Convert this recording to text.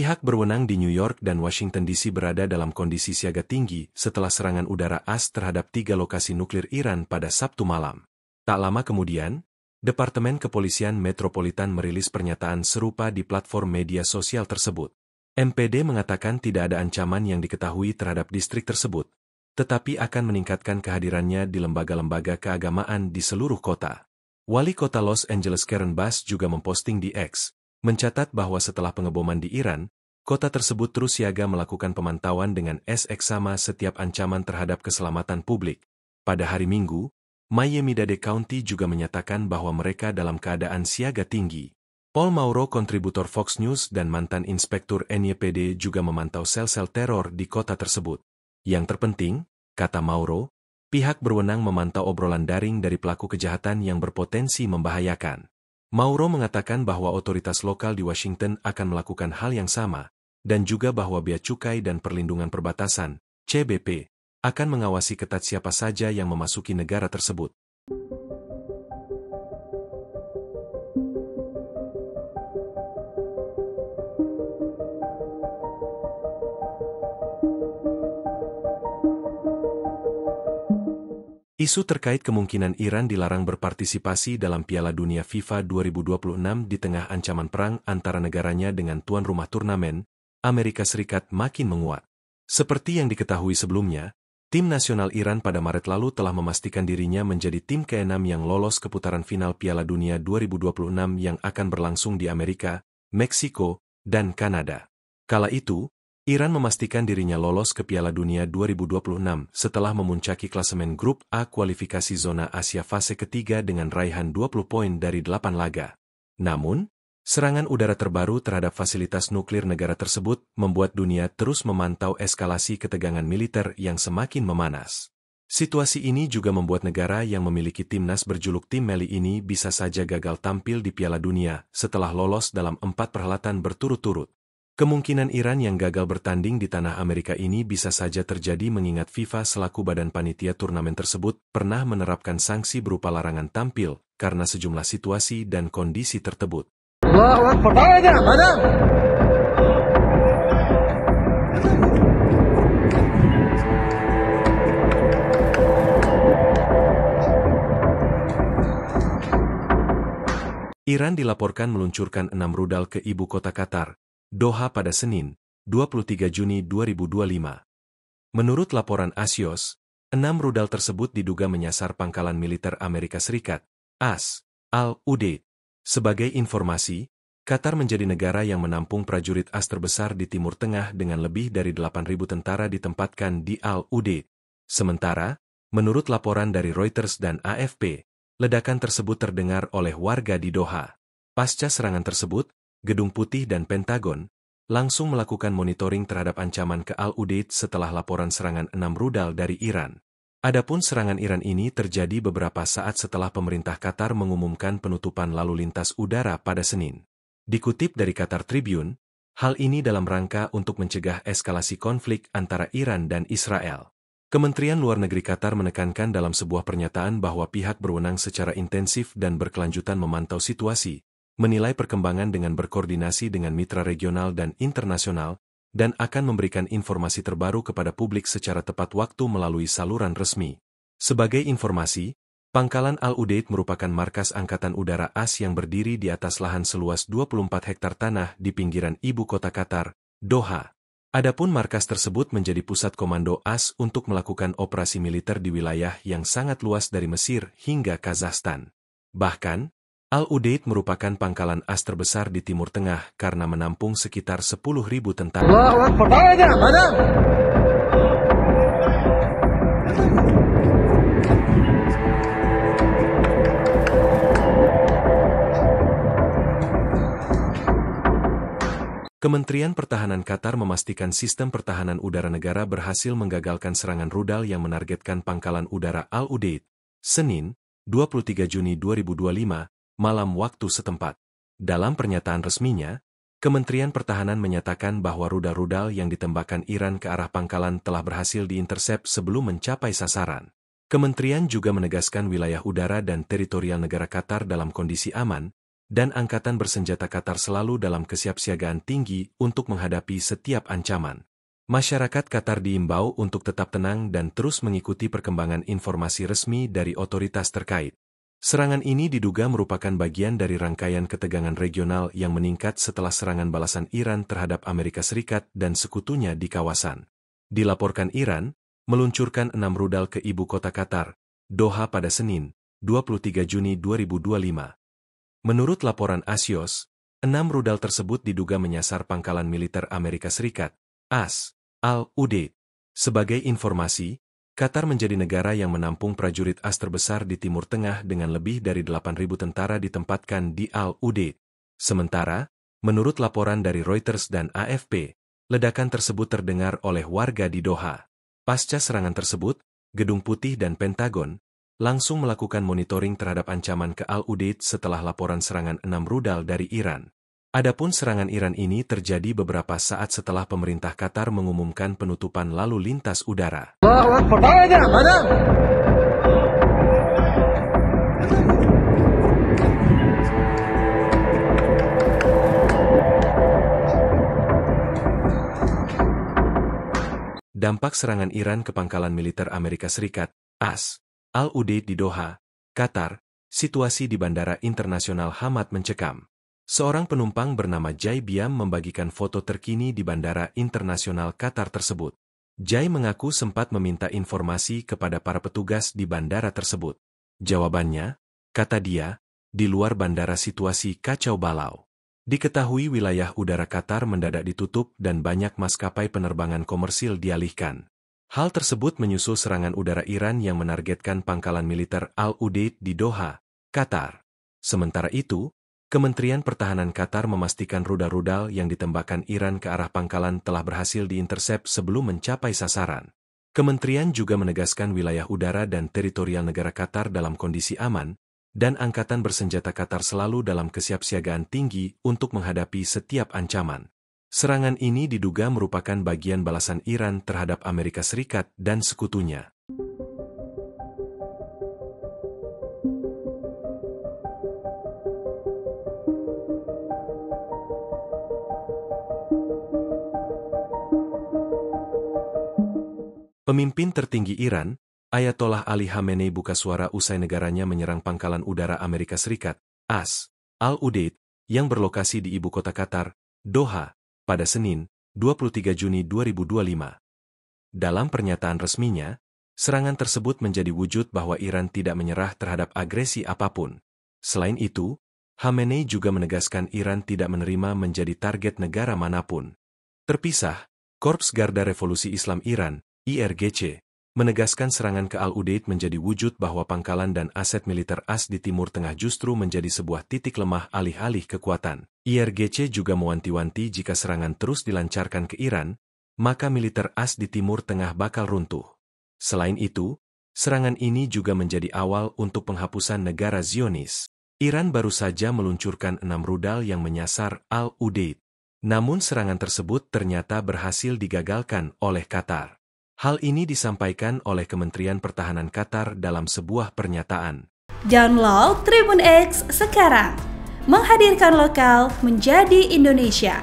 Pihak berwenang di New York dan Washington DC berada dalam kondisi siaga tinggi setelah serangan udara AS terhadap 3 lokasi nuklir Iran pada Sabtu malam. Tak lama kemudian, Departemen Kepolisian Metropolitan merilis pernyataan serupa di platform media sosial tersebut. MPD mengatakan tidak ada ancaman yang diketahui terhadap distrik tersebut, tetapi akan meningkatkan kehadirannya di lembaga-lembaga keagamaan di seluruh kota. Wali Kota Los Angeles Karen Bass juga memposting di X, mencatat bahwa setelah pengeboman di Iran, kota tersebut terus siaga melakukan pemantauan dengan seksama setiap ancaman terhadap keselamatan publik. Pada hari Minggu, Miami-Dade County juga menyatakan bahwa mereka dalam keadaan siaga tinggi. Paul Mauro, kontributor Fox News dan mantan inspektur NYPD juga memantau sel-sel teror di kota tersebut. Yang terpenting, kata Mauro, pihak berwenang memantau obrolan daring dari pelaku kejahatan yang berpotensi membahayakan. Mauro mengatakan bahwa otoritas lokal di Washington akan melakukan hal yang sama, dan juga bahwa Bea Cukai dan Perlindungan Perbatasan, CBP, akan mengawasi ketat siapa saja yang memasuki negara tersebut. Isu terkait kemungkinan Iran dilarang berpartisipasi dalam Piala Dunia FIFA 2026 di tengah ancaman perang antara negaranya dengan tuan rumah turnamen, Amerika Serikat makin menguat. Seperti yang diketahui sebelumnya, tim nasional Iran pada Maret lalu telah memastikan dirinya menjadi tim ke-6 yang lolos ke putaran final Piala Dunia 2026 yang akan berlangsung di Amerika, Meksiko, dan Kanada. Kala itu, Iran memastikan dirinya lolos ke Piala Dunia 2026 setelah memuncaki klasemen Grup A kualifikasi zona Asia fase ketiga dengan raihan 20 poin dari 8 laga. Namun, serangan udara terbaru terhadap fasilitas nuklir negara tersebut membuat dunia terus memantau eskalasi ketegangan militer yang semakin memanas. Situasi ini juga membuat negara yang memiliki timnas berjuluk Tim Meli ini bisa saja gagal tampil di Piala Dunia setelah lolos dalam 4 perhelatan berturut-turut. Kemungkinan Iran yang gagal bertanding di tanah Amerika ini bisa saja terjadi mengingat FIFA selaku badan panitia turnamen tersebut pernah menerapkan sanksi berupa larangan tampil karena sejumlah situasi dan kondisi tersebut. Iran dilaporkan meluncurkan 6 rudal ke ibu kota Qatar, Doha pada Senin, 23 Juni 2025. Menurut laporan Axios, 6 rudal tersebut diduga menyasar pangkalan militer Amerika Serikat, AS, Al-Udeid. Sebagai informasi, Qatar menjadi negara yang menampung prajurit AS terbesar di Timur Tengah dengan lebih dari 8.000 tentara ditempatkan di Al-Udeid. Sementara, menurut laporan dari Reuters dan AFP, ledakan tersebut terdengar oleh warga di Doha. Pasca serangan tersebut, Gedung Putih dan Pentagon langsung melakukan monitoring terhadap ancaman ke Al-Udeid setelah laporan serangan 6 rudal dari Iran. Adapun serangan Iran ini terjadi beberapa saat setelah pemerintah Qatar mengumumkan penutupan lalu lintas udara pada Senin. Dikutip dari Qatar Tribune, hal ini dalam rangka untuk mencegah eskalasi konflik antara Iran dan Israel. Kementerian Luar Negeri Qatar menekankan dalam sebuah pernyataan bahwa pihak berwenang secara intensif dan berkelanjutan memantau situasi, menilai perkembangan dengan berkoordinasi dengan mitra regional dan internasional, dan akan memberikan informasi terbaru kepada publik secara tepat waktu melalui saluran resmi. Sebagai informasi, Pangkalan Al-Udeid merupakan markas Angkatan Udara AS yang berdiri di atas lahan seluas 24 hektar tanah di pinggiran ibu kota Qatar, Doha. Adapun markas tersebut menjadi pusat komando AS untuk melakukan operasi militer di wilayah yang sangat luas dari Mesir hingga Kazakhstan. Bahkan, Al-Udeid merupakan pangkalan AS terbesar di Timur Tengah karena menampung sekitar 10.000 tentara. Kementerian Pertahanan Qatar memastikan sistem pertahanan udara negara berhasil menggagalkan serangan rudal yang menargetkan pangkalan udara Al-Udeid, Senin, 23 Juni 2025, malam waktu setempat. Dalam pernyataan resminya, Kementerian Pertahanan menyatakan bahwa rudal-rudal yang ditembakkan Iran ke arah pangkalan telah berhasil diintersep sebelum mencapai sasaran. Kementerian juga menegaskan wilayah udara dan teritorial negara Qatar dalam kondisi aman, dan Angkatan Bersenjata Qatar selalu dalam kesiapsiagaan tinggi untuk menghadapi setiap ancaman. Masyarakat Qatar diimbau untuk tetap tenang dan terus mengikuti perkembangan informasi resmi dari otoritas terkait. Serangan ini diduga merupakan bagian dari rangkaian ketegangan regional yang meningkat setelah serangan balasan Iran terhadap Amerika Serikat dan sekutunya di kawasan. Dilaporkan Iran meluncurkan 6 rudal ke ibu kota Qatar, Doha pada Senin, 23 Juni 2025. Menurut laporan Axios, 6 rudal tersebut diduga menyasar pangkalan militer Amerika Serikat, AS. Al-Udeid. Sebagai informasi, Qatar menjadi negara yang menampung prajurit AS terbesar di Timur Tengah dengan lebih dari 8.000 tentara ditempatkan di Al-Udeid. Sementara, menurut laporan dari Reuters dan AFP, ledakan tersebut terdengar oleh warga di Doha. Pasca serangan tersebut, Gedung Putih dan Pentagon langsung melakukan monitoring terhadap ancaman ke Al-Udeid setelah laporan serangan 6 rudal dari Iran. Adapun serangan Iran ini terjadi beberapa saat setelah pemerintah Qatar mengumumkan penutupan lalu lintas udara. Dampak serangan Iran ke pangkalan militer Amerika Serikat, AS. Al-Udeid di Doha, Qatar, situasi di Bandara Internasional Hamad mencekam. Seorang penumpang bernama Jai Biam membagikan foto terkini di Bandara Internasional Qatar tersebut. Jai mengaku sempat meminta informasi kepada para petugas di bandara tersebut. Jawabannya, kata dia, di luar bandara situasi kacau balau. Diketahui wilayah udara Qatar mendadak ditutup dan banyak maskapai penerbangan komersil dialihkan. Hal tersebut menyusul serangan udara Iran yang menargetkan pangkalan militer Al-Udeid di Doha, Qatar. Sementara itu, Kementerian Pertahanan Qatar memastikan rudal-rudal yang ditembakkan Iran ke arah pangkalan telah berhasil diintersep sebelum mencapai sasaran. Kementerian juga menegaskan wilayah udara dan teritorial negara Qatar dalam kondisi aman, dan Angkatan Bersenjata Qatar selalu dalam kesiapsiagaan tinggi untuk menghadapi setiap ancaman. Serangan ini diduga merupakan bagian balasan Iran terhadap Amerika Serikat dan sekutunya. Pemimpin tertinggi Iran, Ayatollah Ali Khamenei buka suara usai negaranya menyerang pangkalan udara Amerika Serikat, AS. Al-Udeid, yang berlokasi di ibu kota Qatar, Doha, pada Senin, 23 Juni 2025. Dalam pernyataan resminya, serangan tersebut menjadi wujud bahwa Iran tidak menyerah terhadap agresi apapun. Selain itu, Khamenei juga menegaskan Iran tidak menerima menjadi target negara manapun. Terpisah, Korps Garda Revolusi Islam Iran, IRGC, menegaskan serangan ke Al-Udeid menjadi wujud bahwa pangkalan dan aset militer AS di Timur Tengah justru menjadi sebuah titik lemah alih-alih kekuatan. IRGC juga mewanti-wanti jika serangan terus dilancarkan ke Iran, maka militer AS di Timur Tengah bakal runtuh. Selain itu, serangan ini juga menjadi awal untuk penghapusan negara Zionis. Iran baru saja meluncurkan 6 rudal yang menyasar Al-Udeid. Namun serangan tersebut ternyata berhasil digagalkan oleh Qatar. Hal ini disampaikan oleh Kementerian Pertahanan Qatar dalam sebuah pernyataan. Download Tribun X sekarang, menghadirkan lokal menjadi Indonesia.